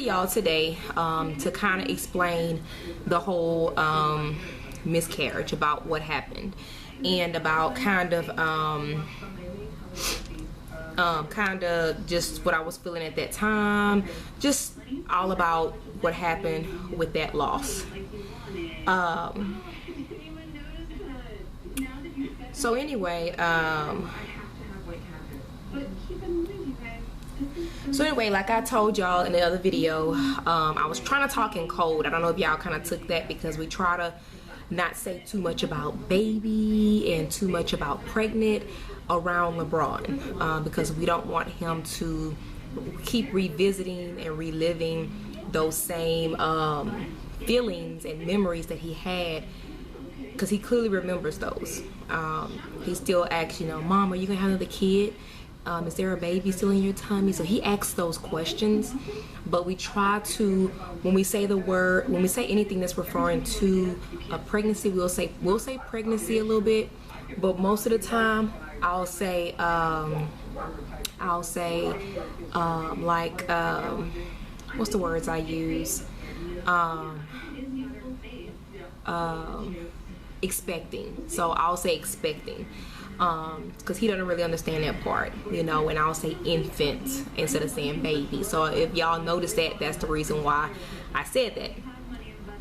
y'all today to kind of explain the whole miscarriage, about what happened, and about kind of just what I was feeling at that time, just all about what happened with that loss. So anyway, like I told y'all in the other video, I was trying to talk in code. I don't know if y'all kind of took that, because we try to not say too much about baby and too much about pregnant around LeBron, because we don't want him to keep revisiting and reliving those same feelings and memories that he had, because he clearly remembers those. He still asks, you know, Mom, are you gonna have another kid? Is there a baby still in your tummy? So he asks those questions, but we try to, when we say anything that's referring to a pregnancy, we'll say pregnancy a little bit, but most of the time I'll say like what's the words I use? Expecting. So I'll say expecting, because he doesn't really understand that part, you know, and I'll say infant instead of saying baby. So if y'all notice that, that's the reason why I said that.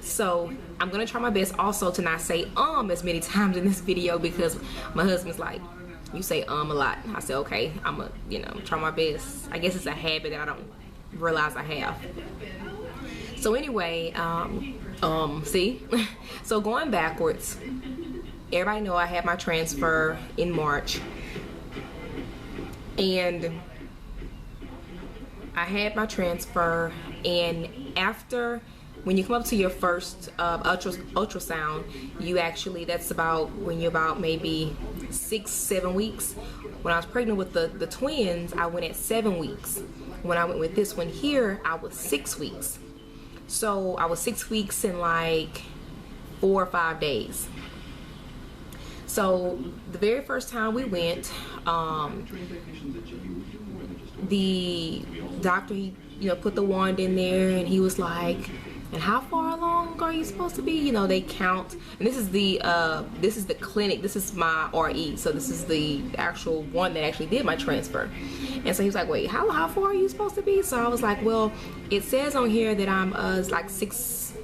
So I'm gonna try my best also to not say as many times in this video, because my husband's like, you say a lot. I said, okay, I'm gonna, you know, try my best. I guess it's a habit that I don't realize I have. So anyway, see, so going backwards, everybody know I had my transfer in March, and I had my transfer, and after, when you come up to your first ultrasound, you actually, that's about when you're about maybe 6-7 weeks. When I was pregnant with the twins, I went at 7 weeks. When I went with this one here, I was 6 weeks. So I was 6 weeks and like 4 or 5 days. So the very first time we went, the doctor, he, you know, put the wand in there, and he was like, and how far along are you supposed to be? You know, they count, and this is the clinic, this is my RE, so this is the actual one that actually did my transfer. And so he was like, wait, how far are you supposed to be? So I was like, well, it says on here that I'm like six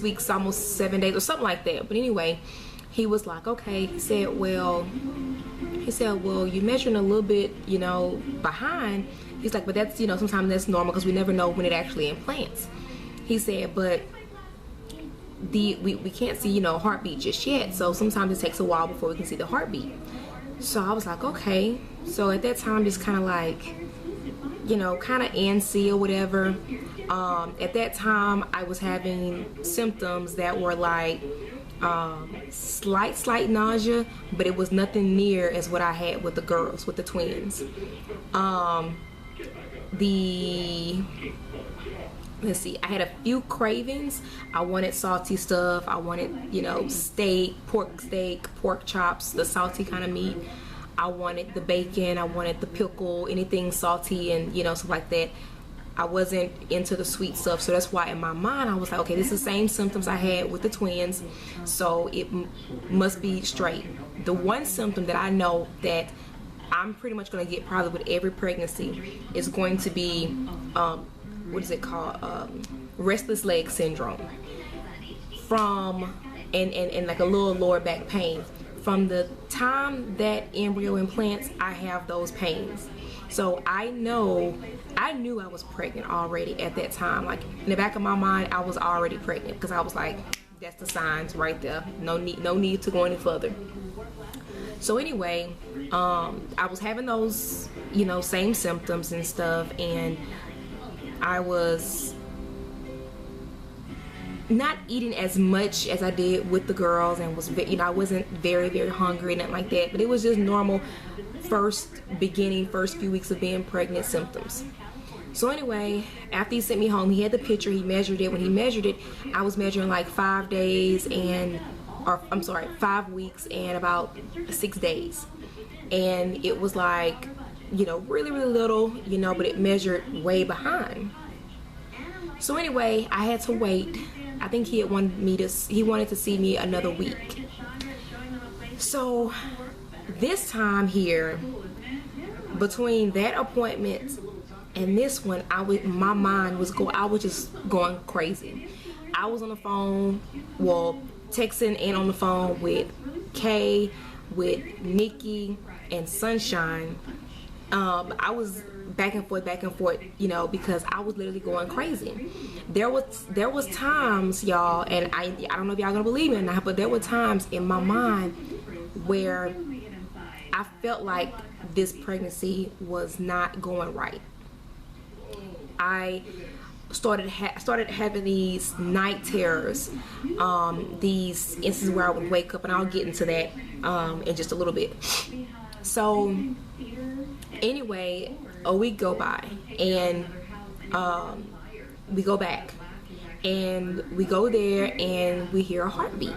weeks, almost 7 days or something like that. But anyway, he was like, okay. He said, well, you're measuring a little bit, you know, behind. He's like, but that's, you know, sometimes that's normal, because we never know when it actually implants. He said, but we can't see, you know, heartbeat just yet, so sometimes it takes a while before we can see the heartbeat. So I was like, okay. So at that time, just kind of like, you know, kind of antsy or whatever. At that time, I was having symptoms that were like slight nausea, but it was nothing near as what I had with the girls, with the twins. Let's see, I had a few cravings. I wanted salty stuff. I wanted, you know, pork chops, the salty kind of meat. I wanted the bacon. I wanted the pickle, anything salty and, you know, stuff like that. I wasn't into the sweet stuff, so that's why in my mind I was like, okay, this is the same symptoms I had with the twins, so it must be straight. The one symptom that I know that I'm pretty much going to get probably with every pregnancy is going to be what is it called, restless leg syndrome, and like a little lower back pain. From the time that embryo implants, I have those pains. So I knew I was pregnant already at that time. Like in the back of my mind, I was already pregnant, because I was like, that's the signs right there. No need to go any further. So anyway, I was having those, you know, same symptoms and stuff, and I was not eating as much as I did with the girls, and was, you know, I wasn't very hungry, nothing like that, but it was just normal first few weeks of being pregnant symptoms. So anyway, after he sent me home, he had the picture, he measured it. When he measured it, I was measuring like 5 days and, or I'm sorry, 5 weeks and about 6 days. And it was like, you know, really little, you know, but it measured way behind. So anyway, I had to wait. I think he wanted to see me another week. So this time here, between that appointment and this one, my mind was I was just going crazy. I was on the phone, texting and on the phone with Kay, with Nikki, and Sunshine. I was back and forth, because I was literally going crazy. There was times, y'all, and I don't know if y'all gonna believe me or not, but there were times in my mind where I felt like this pregnancy was not going right. I started having these night terrors, these instances where I would wake up, and I'll get into that in just a little bit. So anyway, a week go by, and we go back, and we go there, and we hear a heartbeat,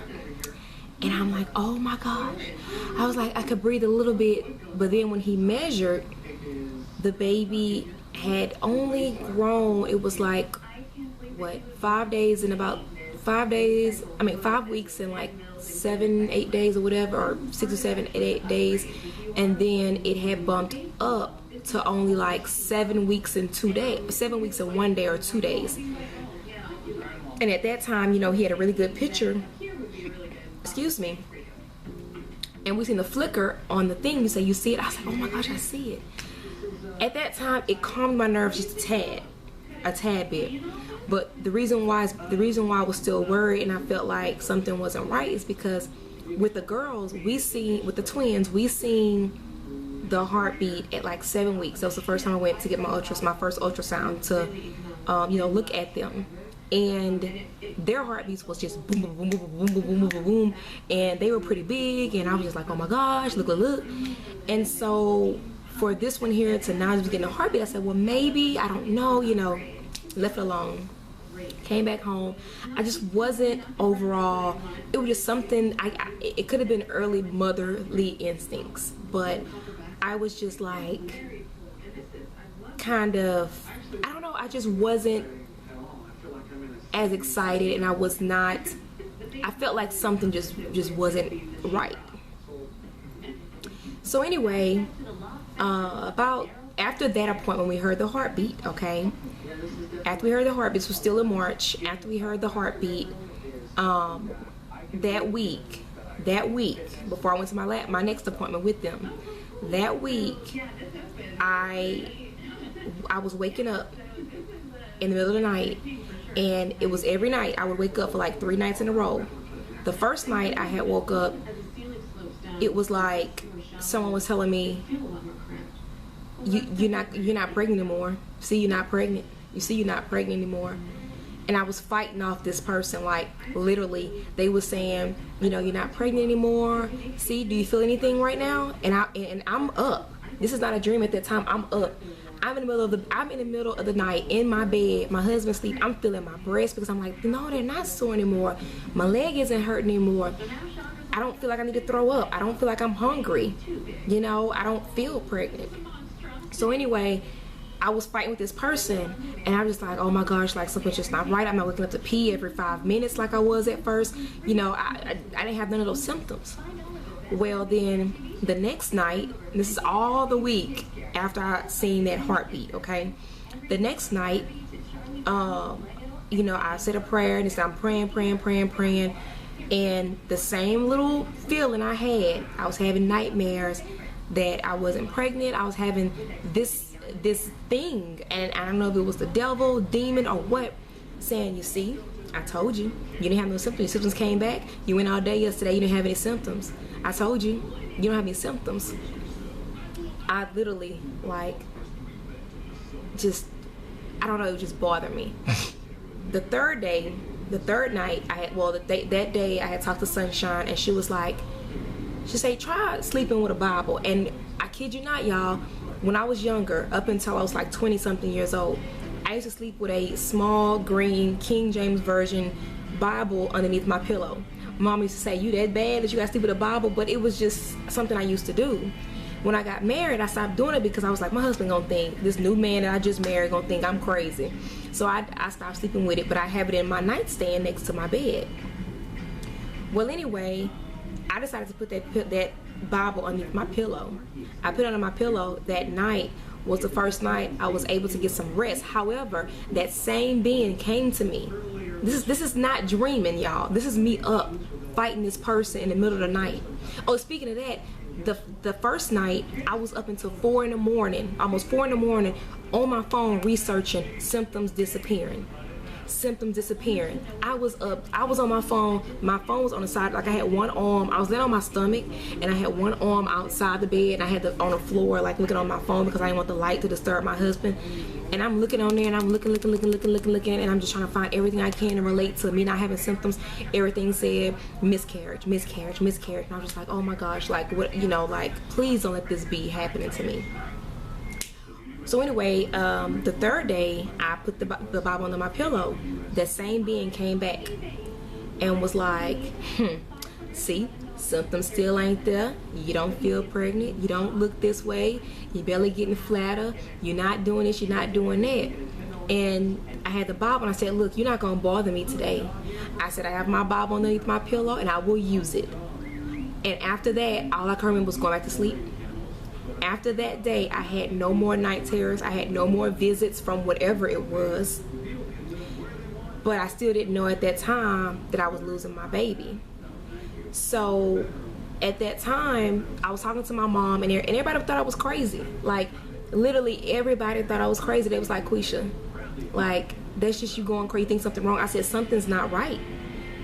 and I'm like, oh my gosh. I was like, I could breathe a little bit, but then when he measured, the baby had only grown, it was like, 5 weeks and like 7-8 days or whatever, or 6 or 7 8 days, and then it had bumped up to only like 7 weeks and 1 day or 2 days. And at that time, he had a really good picture, and we seen the flicker on the thing. You say, you see it? I was like, oh my gosh, I see it. At that time, it calmed my nerves just a tad bit. But the reason why I was still worried and I felt like something wasn't right is because with the girls, with the twins, we seen the heartbeat at like 7 weeks. That was the first time I went to get my first ultrasound to, look at them. And their heartbeats was just boom, boom, boom, boom, boom, boom, boom, boom, boom, and they were pretty big. And I was just like, oh my gosh, look. And so for this one here to now just getting a heartbeat, I said, well, maybe, I don't know, left it alone. Came back home. I just wasn't overall, it was just something, it could have been early motherly instincts, but I was just like, kind of, I don't know, I just wasn't as excited, and I felt like something just wasn't right. So anyway, about after that appointment, we heard the heartbeat, okay? After we heard the heartbeat, this was still in March. After we heard the heartbeat, that week, before I went to my next appointment with them, that week, I was waking up in the middle of the night, and it was every night. I would wake up for like 3 nights in a row. The first night I had woke up, it was like someone was telling me, you're not pregnant anymore. See, you're not pregnant. You see, you're not pregnant anymore. And I was fighting off this person, like literally they were saying, you're not pregnant anymore. See, do you feel anything right now? And I'm up. This is not a dream at that time. I'm up. I'm in the middle of the night in my bed. My husband's asleep. I'm feeling my breast because I'm like, no, they're not sore anymore. My leg isn't hurting anymore. I don't feel like I need to throw up. I don't feel like I'm hungry. I don't feel pregnant. So anyway, I was fighting with this person, and I was like, oh my gosh, like something's just not right. I'm not waking up to pee every 5 minutes like I was at first. I didn't have none of those symptoms. Well, then the next night, this is all the week after I seen that heartbeat, okay? The next night, I said a prayer, and I'm praying, and the same little feeling I had, I was having nightmares that I wasn't pregnant. I was having this thing, and I don't know if it was the devil, demon, or what, saying, you see, I told you, you didn't have no symptoms. Your symptoms came back. You went all day yesterday, you didn't have any symptoms. I told you, you don't have any symptoms. I literally, like, just, I don't know, it just bothered me. The third night, that day I had talked to Sunshine, and she said, try sleeping with a Bible. And I kid you not, y'all, when I was younger, up until I was like 20 something years old, I used to sleep with a small green King James Version Bible underneath my pillow. Mom used to say, you that bad that you gotta sleep with a Bible? But it was just something I used to do. When I got married, I stopped doing it because I was like, my husband gonna think, this new man that I just married gonna think I'm crazy. So I stopped sleeping with it, but I have it in my nightstand next to my bed. Well, anyway, I decided to put that Bible underneath my pillow. I put it under my pillow. That night was the first night I was able to get some rest. However, that same being came to me. This is not dreaming, y'all. This is me up fighting this person in the middle of the night. Oh, speaking of that, the first night I was up until 4 in the morning, almost 4 in the morning, on my phone researching symptoms disappearing. I was up, I was on my phone was on the side, like I had one arm, I was laying on my stomach and I had one arm outside the bed and I had on the floor like looking on my phone because I didn't want the light to disturb my husband. And I'm looking on there and I'm looking and I'm just trying to find everything I can to relate to me not having symptoms. Everything said miscarriage. And I was just like, oh my gosh, like what, like please don't let this be happening to me. So anyway, the third day, I put the Bible under my pillow. That same being came back and was like, see, symptoms still ain't there. You don't feel pregnant. You don't look this way. Your belly getting flatter. You're not doing this. You're not doing that. And I had the Bible and I said, look, you're not going to bother me today. I said, I have my Bible underneath my pillow and I will use it. And after that, all I could remember was going back to sleep. After that day, I had no more night terrors. I had no more visits from whatever it was. But I still didn't know at that time that I was losing my baby. So at that time, I was talking to my mom and everybody thought I was crazy. Like literally everybody thought I was crazy. They was like, Quisha, like that's just you going crazy, you think something wrong. I said, something's not right.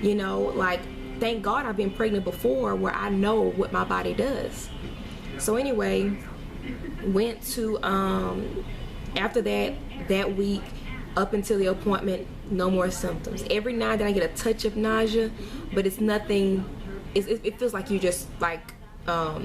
Like thank God I've been pregnant before where I know what my body does. So anyway, went to, after that week, up until the appointment, no more symptoms. Every now and then I get a touch of nausea, but it's nothing, it feels like you just like, I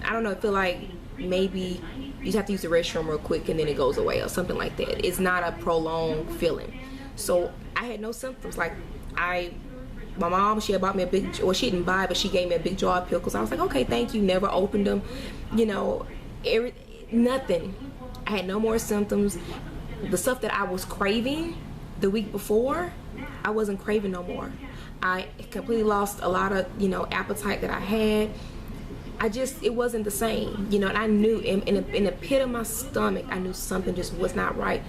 don't know, I feel like maybe you just have to use the restroom real quick and then it goes away or something like that. It's not a prolonged feeling. So I had no symptoms. Like my mom, she had bought me a big, well she didn't buy, but she gave me a big jar of pickles. I was like, okay, thank you, never opened them. Nothing. I had no more symptoms. The stuff that I was craving the week before, I wasn't craving no more. I completely lost a lot of, appetite that I had. It wasn't the same, and I knew in the pit of my stomach, I knew something just was not right.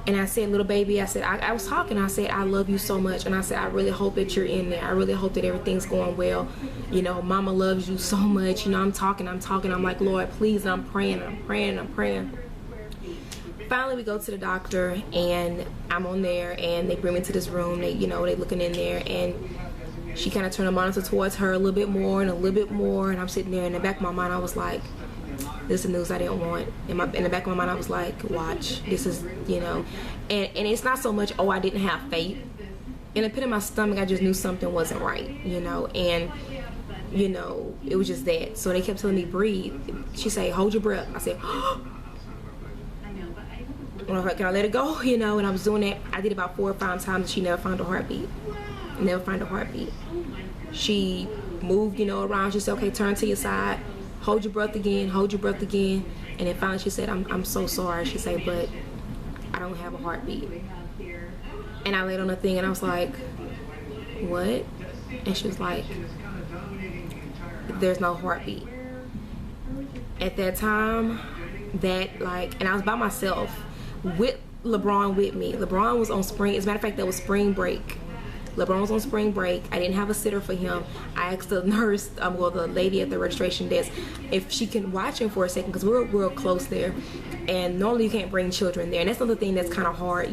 And I said, little baby, I said, I was talking, I said, I love you so much. And I said, I really hope that you're in there. I really hope that everything's going well. Mama loves you so much. I'm talking. I'm like, Lord, please. And I'm praying. Finally, we go to the doctor and I'm on there and they bring me to this room. They looking in there and she kind of turned the monitor towards her a little bit more and I'm sitting there. In the back of my mind, I was like, this is the news I didn't want. In the back of my mind, I was like, watch, this is, and it's not so much, I didn't have faith. In the pit of my stomach, I just knew something wasn't right, and, it was just that. So they kept telling me, breathe. She said, hold your breath. I said, can I let it go? And I was doing that. I did about 4 or 5 times and she never found a heartbeat. She moved, around. She said, okay, turn to your side. Hold your breath again. And then finally she said, I'm so sorry. She said, but I don't have a heartbeat. And I laid on the thing and I was like, what? And she was like, there's no heartbeat. At that time, and I was by myself with LeBron with me. LeBron was on spring, as a matter of fact, that was spring break. LeBron was on spring break. I didn't have a sitter for him. I asked the nurse, the lady at the registration desk, if she can watch him for a second because we're real close there. And normally you can't bring children there. And that's another thing that's kind of hard,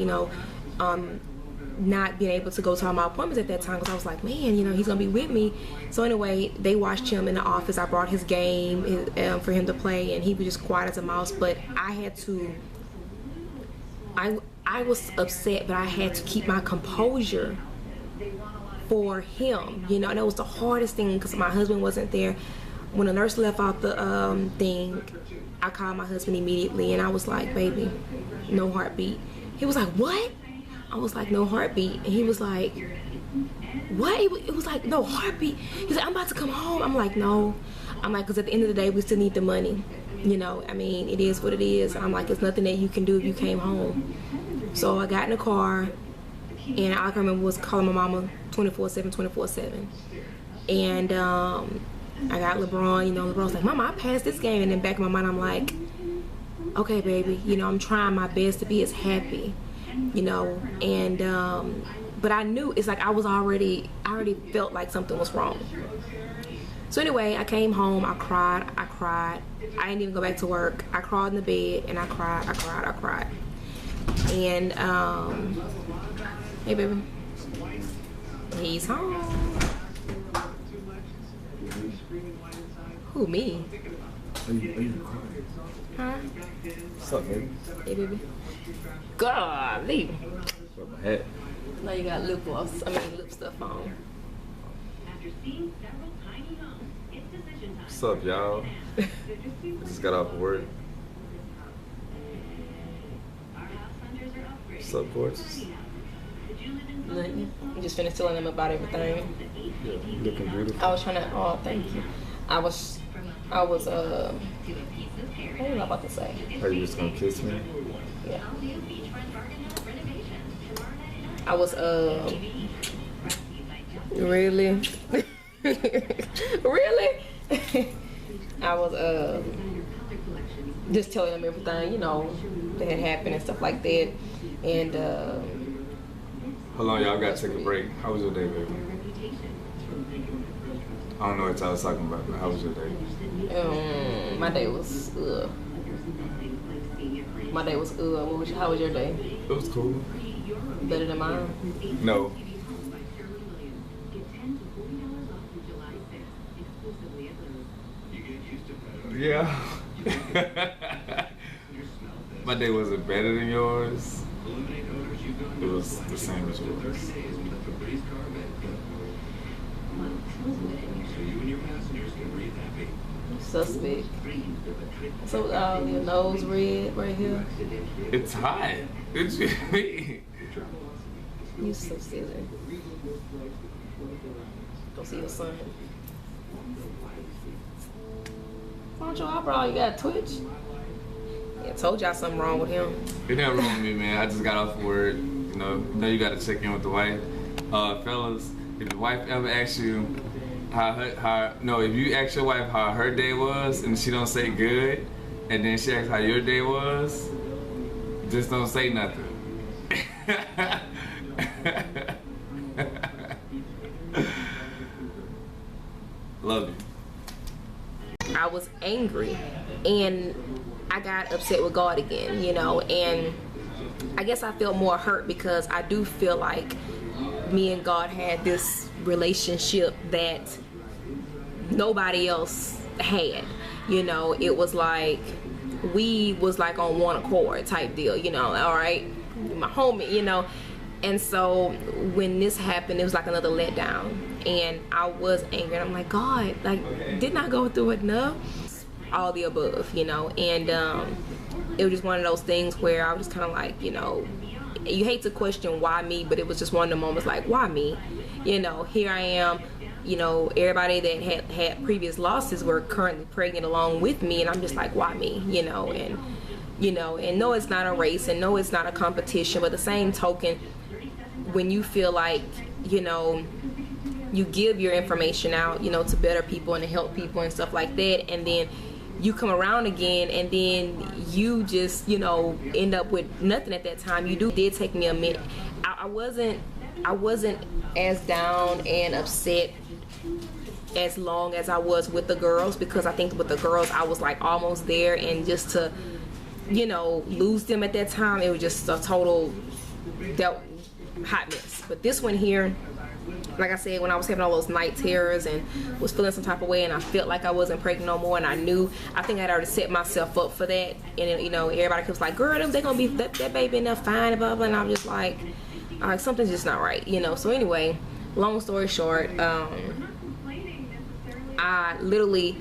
not being able to go to all my appointments at that time because I was like, man, he's going to be with me. So anyway, they watched him in the office. I brought his game for him to play and he was just quiet as a mouse. But I had to, I was upset, but I had to keep my composure for him, and it was the hardest thing because my husband wasn't there. When the nurse left out the thing, I called my husband immediately and I was like, baby, no heartbeat. He was like, what? I was like, no heartbeat. And he was like, what? It was like, no heartbeat. He's like, I'm about to come home. I'm like, no. I'm like, because at the end of the day, we still need the money. You know, I mean, it is what it is. I'm like, there's nothing that you can do if you came home. So I got in the car, and all I can remember was calling my mama 24/7, 24/7. And I got LeBron, you know, LeBron's like, Mama, I passed this game. And then back in my mind, I'm like, okay, baby, you know, I'm trying my best to be as happy, you know. And but I knew, it's like I already felt like something was wrong. So anyway, I came home, I cried. I didn't even go back to work. I crawled in the bed and I cried. And hey baby, he's home. Who, me? Are you crying? Huh? What's up, baby? Hey baby. God, leave. With my hat. Now you got lip gloss, lip stuff on. What's up, y'all? Just got off work. What's up, gorgeous? Nothing. You just finished telling them about everything. Yeah, you looking beautiful. I was trying to, oh, thank you. I was, what was I about to say? Are you just gonna kiss me? Yeah. I was, really? Really? I was, just telling them everything, you know, that had happened and stuff like that. And, Hold on, y'all gotta take a break. How was your day, baby? I don't know what y'all was talking about, but how was your day? my day was, how was your day? It was cool. Better than mine? No. Yeah. My day wasn't better than yours. It was the same as yours. Suspect. So your nose red right here. It's hot. What you mean? You so silly. Go see your son. Why don't your eyebrow? You got a twitch? Yeah, told y'all something wrong with him. Ain't nothing wrong with me, man. I just got off work. You know you gotta check in with the wife. Fellas, if the wife ever asks you if you ask your wife how her day was and she don't say good, and then she asks how your day was, just don't say nothing. Love you. I was angry and I got upset with God again, you know, and I guess I felt more hurt because I do feel like me and God had this relationship that nobody else had, you know. It was like we was like on one accord type deal, you know. All right, my homie, you know. And so when this happened, it was like another letdown, and I was angry. And I'm like, God, like, didn't I go through enough? All the above, you know. And it was just one of those things where I was just kind of like, you know, you hate to question why me, but it was just one of the moments like, why me? You know, here I am, you know, everybody that had previous losses were currently pregnant along with me, and I'm just like, why me? You know, and no, it's not a race, and no, it's not a competition, but the same token, when you feel like, you know, you give your information out, you know, to better people and to help people and stuff like that, and then you come around again and then you just, you know, end up with nothing at that time. Did take me a minute. I wasn't as down and upset as long as I was with the girls, because I think with the girls I was like almost there, and just to, you know, lose them at that time, it was just a total hot mess. But this one here, like I said, when I was having all those night terrors and was feeling some type of way, and I felt like I wasn't pregnant no more, and I think I'd already set myself up for that. And you know, everybody was like, girl, they gonna be that baby enough fine, blah blah. And I'm just like, all right, something's just not right, you know. So anyway, long story short, I literally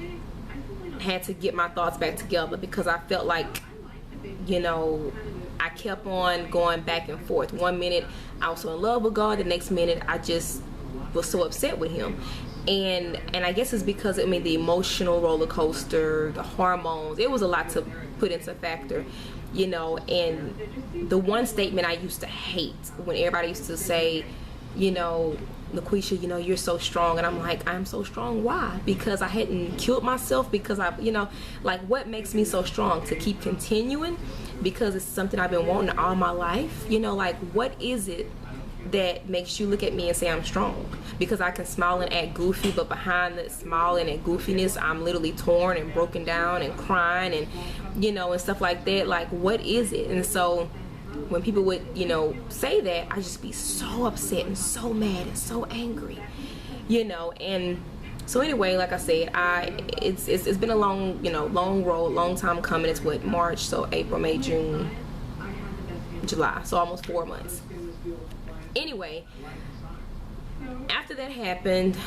had to get my thoughts back together, because I felt like, you know, I kept on going back and forth. One minute I was so in love with God, the next minute I just was so upset with him. And I guess it's because, I mean, the emotional roller coaster, the hormones, it was a lot to put into factor, you know. And the one statement I used to hate when everybody used to say, you know, LaQuisha, you know, you're so strong. And I'm like, I'm so strong. Why? Because I hadn't killed myself? Because I, you know, like, what makes me so strong? To keep continuing? Because it's something I've been wanting all my life? You know, like, what is it that makes you look at me and say I'm strong? Because I can smile and act goofy, but behind the smiling and goofiness, I'm literally torn and broken down and crying and, you know, and stuff like that. Like, what is it? And so when people would, you know, say that, I just be so upset and so mad and so angry, you know. And so anyway, like I said, it's been a long, you know, long road, long time coming. It's what, March, so April, May, June, July, so almost 4 months. Anyway, after that happened,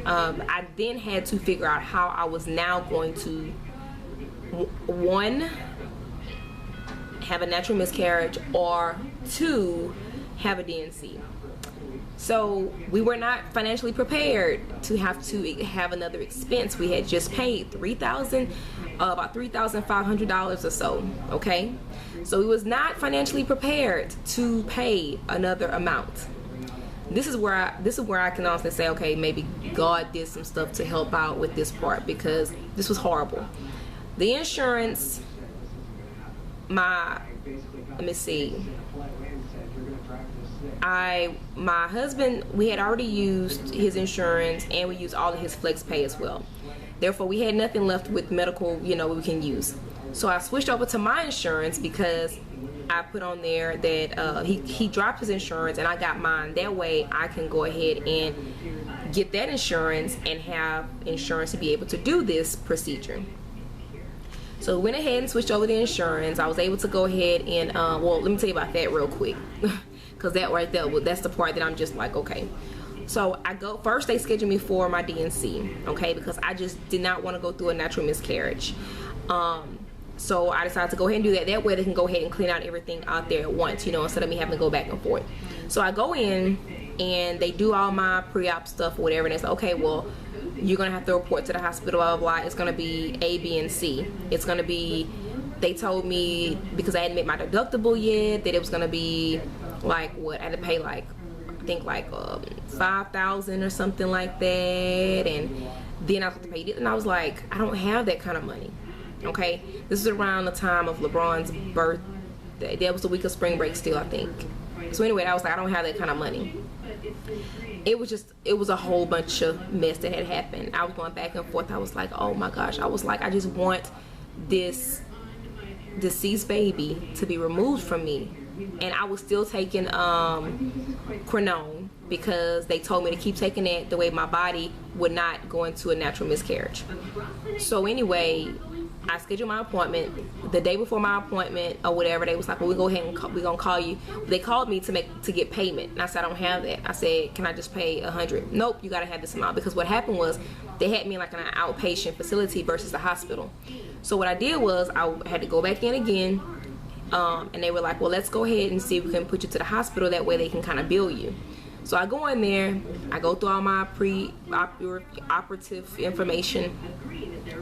I then had to figure out how I was now going to, one, have a natural miscarriage, or two, have a D&C. So we were not financially prepared to have another expense. We had just paid about $3,500 or so, okay? So we was not financially prepared to pay another amount. This is where I can honestly say, okay, maybe God did some stuff to help out with this part, because this was horrible. The insurance, let me see. My husband, we had already used his insurance, and we used all of his flex pay as well. Therefore, we had nothing left with medical, you know, we can use. So I switched over to my insurance, because I put on there that he dropped his insurance and I got mine. That way I can go ahead and get that insurance and have insurance to be able to do this procedure. So we went ahead and switched over the insurance. I was able to go ahead and, well, let me tell you about that real quick. Because that right there, that's the part that I'm just like, okay. So first they scheduled me for my D&C, okay, because I just did not want to go through a natural miscarriage. So I decided to go ahead and do that. That way they can go ahead and clean out everything out there at once, you know, instead of me having to go back and forth. So I go in and they do all my pre-op stuff or whatever, and they say, okay, well, you're gonna have to report to the hospital, blah, blah, blah. It's gonna be A, B, and C. It's gonna be, they told me, because I hadn't made my deductible yet, that it was gonna be like, what, I had to pay like, I think like $5,000 or something like that, and then I was to pay it, and I was like, I don't have that kind of money. Okay, this is around the time of LeBron's birthday. That was the week of spring break still, I think. So anyway, I was like, I don't have that kind of money. It was a whole bunch of mess that had happened. I was going back and forth. I was like, oh my gosh. I was like, I just want this deceased baby to be removed from me. And I was still taking Crenone, because they told me to keep taking that, the way my body would not go into a natural miscarriage. So anyway, I scheduled my appointment. The day before my appointment or whatever, they was like, well, we go ahead and we're gonna call you. They called me to get payment, and I said, I don't have that. I said, can I just pay $100? Nope, you gotta have this amount, because what happened was they had me in like an outpatient facility versus the hospital. So what I did was I had to go back in again, and they were like, well, let's go ahead and see if we can put you to the hospital. That way they can kind of bill you. So I go in there, I go through all my pre-operative information,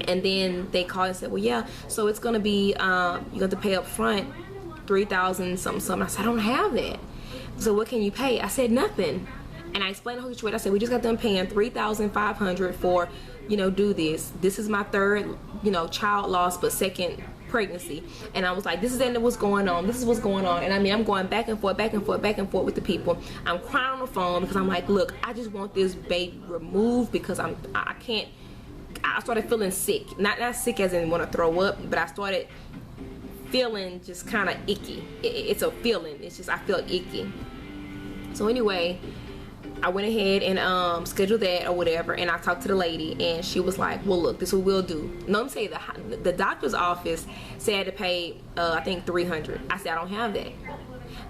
and then they called and said, well, yeah, so it's gonna be, you're going to have to pay up front $3,000 something. I said, I don't have that. So what can you pay? I said, nothing. And I explained the whole situation. I said, we just got done paying $3,500 for, you know, do this. This is my third, you know, child loss, but second pregnancy. And I was like, this is what's going on. This is what's going on. And I mean, I'm going back and forth with the people. I'm crying on the phone, because I'm like, look, I just want this baby removed, because I can't. I started feeling sick. Not sick as in want to throw up, but I started feeling just kind of icky. It's a feeling. It's just, I feel icky. So anyway, I went ahead and scheduled that or whatever, and I talked to the lady, and she was like, well, look, this is what we'll do. No, I'm saying the doctor's office said to pay, I think $300. I said, I don't have that.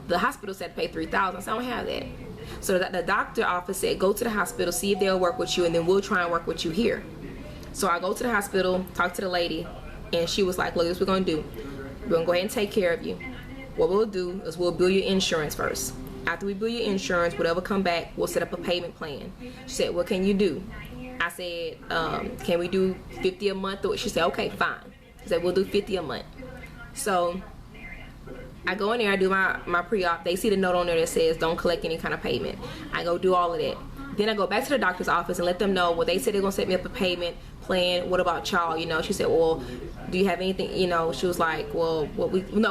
The hospital said to pay $3,000. I said, I don't have that. So the doctor office said, go to the hospital, see if they'll work with you, and then we'll try and work with you here. So I go to the hospital, talk to the lady, and she was like, look, this is what we're gonna do. We're gonna go ahead and take care of you. What we'll do is we'll bill your insurance first. After we bill your insurance, whatever come back, we'll set up a payment plan. She said, what can you do? I said, can we do 50 a month? She said, okay, fine. She said, we'll do 50 a month. So I go in there, I do my pre-op. They see the note on there that says don't collect any kind of payment. I go do all of that. Then I go back to the doctor's office and let them know, well, they said they're gonna set me up a payment plan. What about y'all? You know, she said, well, do you have anything? You know, she was like, well,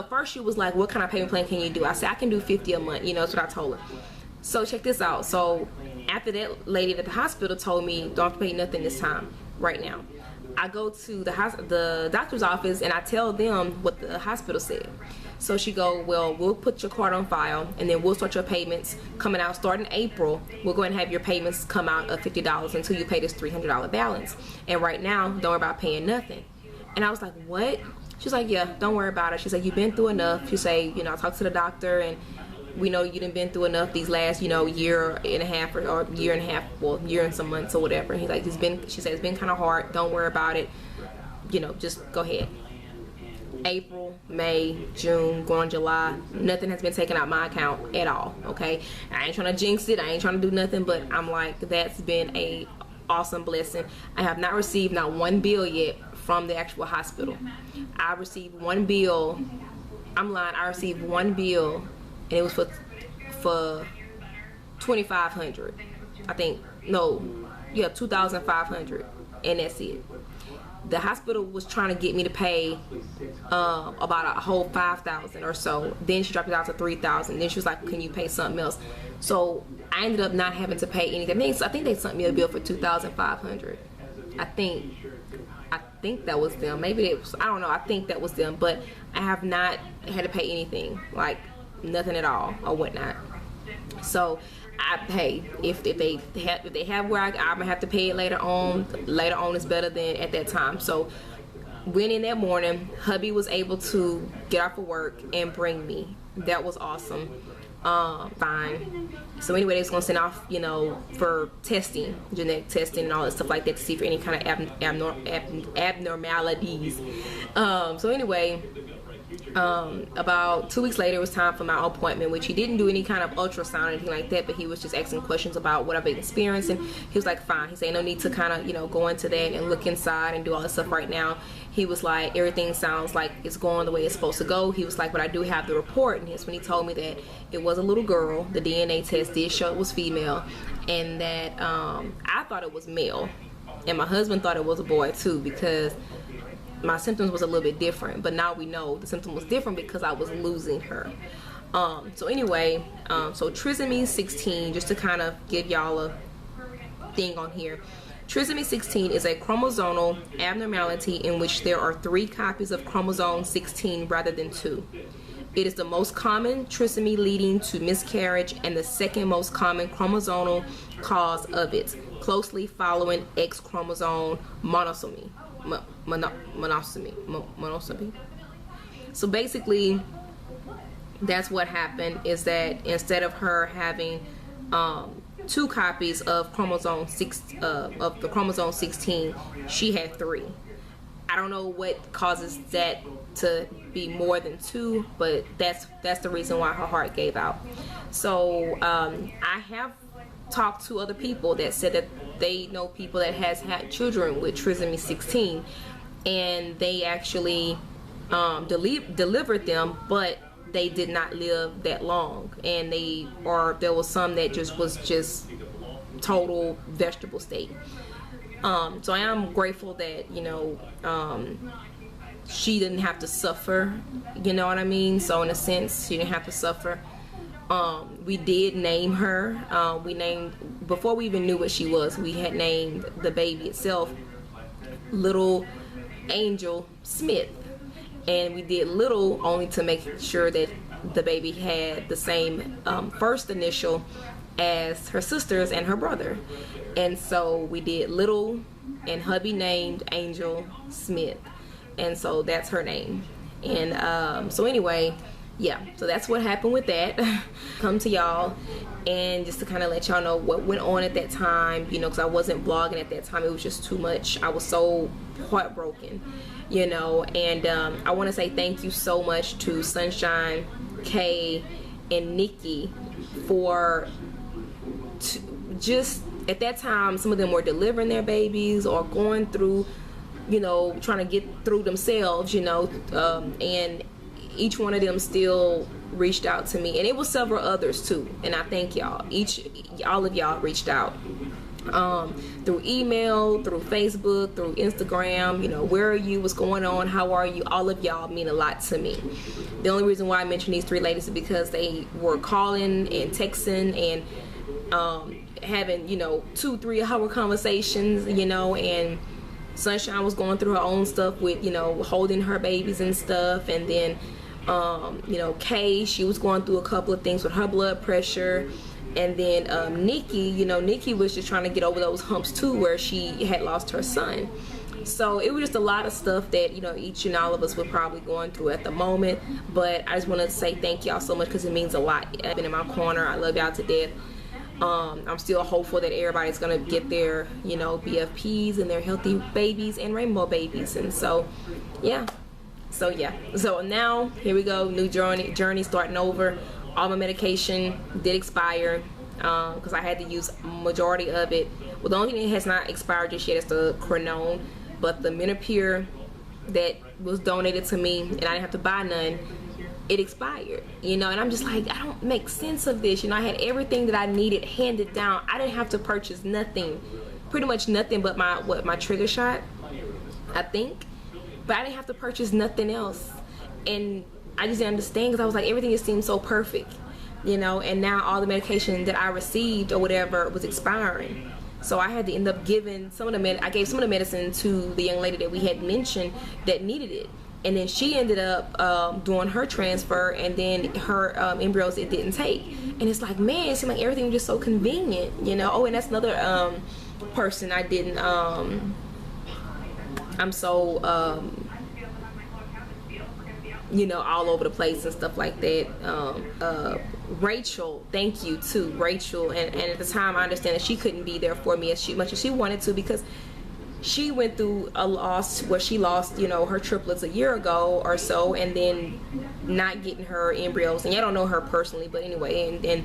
first she was like, what kind of payment plan can you do? I said, I can do 50 a month. You know, that's what I told her. So check this out. So after that lady at the hospital told me don't have to pay nothing this time, right now, I go to the doctor's office and I tell them what the hospital said. So she go, well, we'll put your card on file and then we'll start your payments coming out starting April. We'll go ahead and have your payments come out of $50 until you pay this $300 balance. And right now, don't worry about paying nothing. And I was like, what? She's like, yeah, don't worry about it. She's like, you've been through enough. She say, you know, I talked to the doctor and we know you done been through enough these last, you know, year and a half or year and a half, well, year and some months or whatever. He's like, she said, it's been kind of hard. Don't worry about it. You know, just go ahead. April, May, June, going on July, nothing has been taken out my account at all, okay? I ain't trying to jinx it. I ain't trying to do nothing, but I'm like, that's been a awesome blessing. I have not received not one bill yet from the actual hospital. I received one bill. I'm lying. I received one bill and it was for $2,500. I think, no, yeah, $2,500, and that's it. The hospital was trying to get me to pay about a whole $5,000 or so. Then she dropped it out to $3,000. Then she was like, can you pay something else? So I ended up not having to pay anything. I think they sent me a bill for $2,500. I think that was them. Maybe it was, I don't know. I think that was them. But I have not had to pay anything, like nothing at all or whatnot. So I pay if they have where I'm gonna have to pay it later on. Later on is better than at that time. So went in that morning. Hubby was able to get off of work and bring me. That was awesome. Fine. So anyway, they was gonna send off, you know, for testing, genetic testing and all that stuff like that to see for any kind of abnormalities. So anyway. About 2 weeks later, it was time for my appointment, which he didn't do any kind of ultrasound or anything like that, but he was just asking questions about what I've been experiencing. He was like, fine. He said, no need to kind of, you know, go into that and look inside and do all this stuff right now. He was like, everything sounds like it's going the way it's supposed to go. He was like, but I do have the report. And that's when he told me that it was a little girl. The DNA test did show it was female, and that I thought it was male, and my husband thought it was a boy too, because my symptoms was a little bit different. But now we know the symptom was different because I was losing her. So anyway, so trisomy 16, just to kind of give y'all a thing on here. Trisomy 16 is a chromosomal abnormality in which there are 3 copies of chromosome 16 rather than 2. It is the most common trisomy leading to miscarriage and the second most common chromosomal cause of it, closely following X chromosome monosomy. Monosomy. So basically, that's what happened, is that instead of her having 2 copies of chromosome 6 of the chromosome 16, she had 3. I don't know what causes that to be more than 2, but that's the reason why her heart gave out. So I have talked to other people that said that they know people that has had children with trisomy 16, and they actually delivered them, but they did not live that long, and there was some that was just total vegetable state. So I am grateful that, you know, she didn't have to suffer, you know what I mean? So in a sense, she didn't have to suffer. We did name her. Before we even knew what she was, we had named the baby itself Little Angel Smith. And we did little only to make sure that the baby had the same first initial as her sisters and her brother. And so we did little, and hubby named Angel Smith. And so that's her name. And so anyway, yeah, so that's what happened with that. Come to y'all and just to kind of let y'all know what went on at that time, you know, because I wasn't vlogging at that time. It was just too much. I was so heartbroken, you know. And I want to say thank you so much to Sunshine, Kay, and Nikki for just at that time, some of them were delivering their babies or going through, you know, trying to get through themselves, you know, and each one of them still reached out to me, and it was several others too, and I thank y'all. All of y'all reached out through email, through Facebook, through Instagram. You know, where are you, what's going on, how are you? All of y'all mean a lot to me. The only reason why I mentioned these 3 ladies is because they were calling and texting and having, you know, 2-3 hour conversations, you know, and Sunshine was going through her own stuff with, you know, holding her babies and stuff, and then you know, Kay, she was going through a couple of things with her blood pressure, and then Nikki, you know, Nikki was just trying to get over those humps too, where she had lost her son. So it was just a lot of stuff that, you know, each and all of us were probably going through at the moment. But I just want to say thank y'all so much, because it means a lot. I've been in my corner. I love y'all to death. I'm still hopeful that everybody's gonna get their, you know, BFPs and their healthy babies and rainbow babies. And so yeah, so now here we go, new journey starting over. All my medication did expire because I had to use majority of it. Well, the only thing that has not expired just yet is the Crenone, but the Menopur that was donated to me, and I didn't have to buy none, it expired, you know. And I'm just like, I don't make sense of this, you know. I had everything that I needed handed down. I didn't have to purchase nothing, pretty much nothing but my trigger shot, I think, but I didn't have to purchase nothing else. And I just didn't understand, because I was like, everything just seemed so perfect, you know. And now all the medication that I received or whatever was expiring, so I had to end up giving I gave some of the medicine to the young lady that we had mentioned that needed it. And then she ended up doing her transfer, and then her embryos it didn't take. And it's like, man, it seemed like everything was just so convenient, you know. Oh, and that's another person I didn't. I'm so you know, all over the place and stuff like that. Rachel, thank you to Rachel. And at the time, I understand that she couldn't be there for me as much as she wanted to, because she went through a loss where she lost, you know, her triplets a year ago or so, and then not getting her embryos. And I don't know her personally, but anyway, and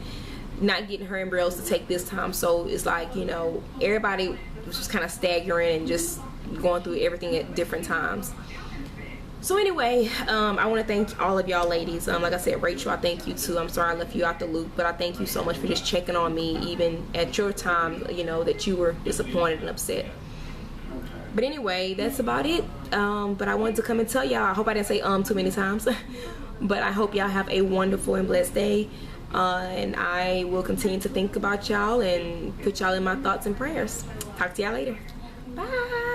not getting her embryos to take this time. So it's like, you know, everybody was just kind of staggering and just going through everything at different times. So anyway, I want to thank all of y'all ladies. Like I said, Rachel, I thank you too. I'm sorry I left you out the loop, but I thank you so much for just checking on me, even at your time, you know, that you were disappointed and upset. But anyway, that's about it. But I wanted to come and tell y'all, I hope I didn't say too many times, but I hope y'all have a wonderful and blessed day. And I will continue to think about y'all and put y'all in my thoughts and prayers. Talk to y'all later. Bye.